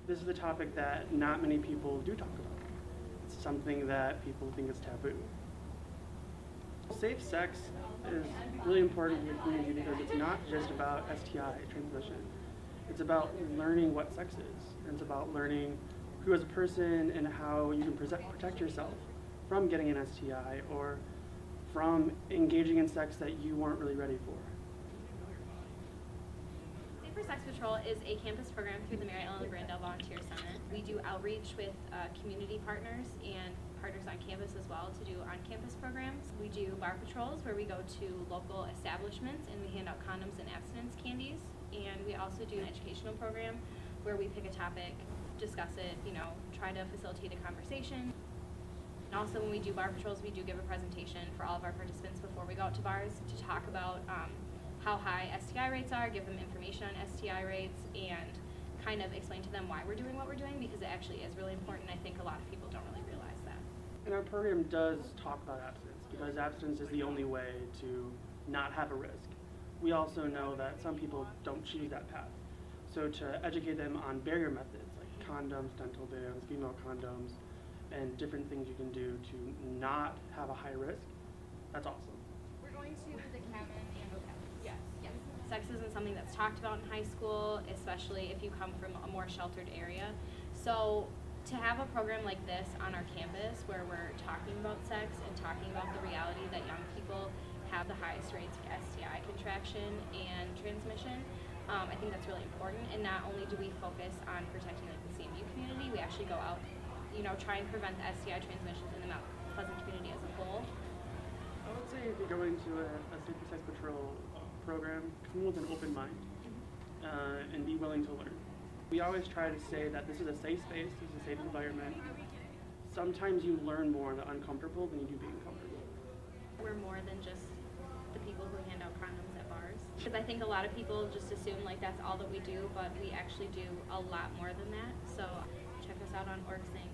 This is a topic that not many people do talk about. It's something that people think is taboo. Safe sex is really important in the community because it's not just about STI transmission. It's about learning what sex is. And it's about learning who as a person and how you can protect yourself from getting an STI or from engaging in sex that you weren't really ready for. Safer Sex Patrol is a campus program through the Mary Ellen Brandell Volunteer Center. We do outreach with community partners and partners on campus as well to do on-campus programs. We do bar patrols where we go to local establishments and we hand out condoms and abstinence candies. And we also do an educational program where we pick a topic, discuss it, try to facilitate a conversation. And also when we do bar patrols, we do give a presentation for all of our participants before we go out to bars to talk about how high STI rates are, give them information on STI rates, and kind of explain to them why we're doing what we're doing, because it actually is really important. I think a lot of people don't really realize that. And our program does talk about abstinence because abstinence is the only way to not have a risk. We also know that some people don't choose that path. So to educate them on barrier methods like condoms, dental dams, female condoms, and different things you can do to not have a high risk, that's awesome. We're going to the cabin and hotel. Yes. Sex isn't something that's talked about in high school, especially if you come from a more sheltered area. So to have a program like this on our campus where we're talking about sex and talking about the reality that young people have the highest rates of STI contraction and transmission, I think that's really important. And not only do we focus on protecting the CMU community, we actually go out, try and prevent the STI transmissions in the Mt.Pleasant community as a whole. I would say if you're going to a Safer Sex Patrol program, come with an open mind and be willing to learn. We always try to say that this is a safe space, this is a safe environment. Sometimes you learn more in the uncomfortable than you do being comfortable. We're more than just the people who hand out condoms at bars. Because I think a lot of people just assume like that's all that we do, but we actually do a lot more than that. So check us out on OrgSync,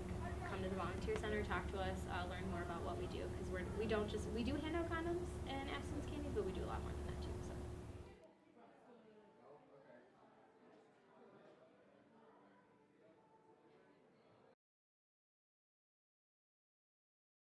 come to the Volunteer Center, talk to us, learn more about what we do. Because we do hand out condoms and abstinence candies, but we do a lot more than that.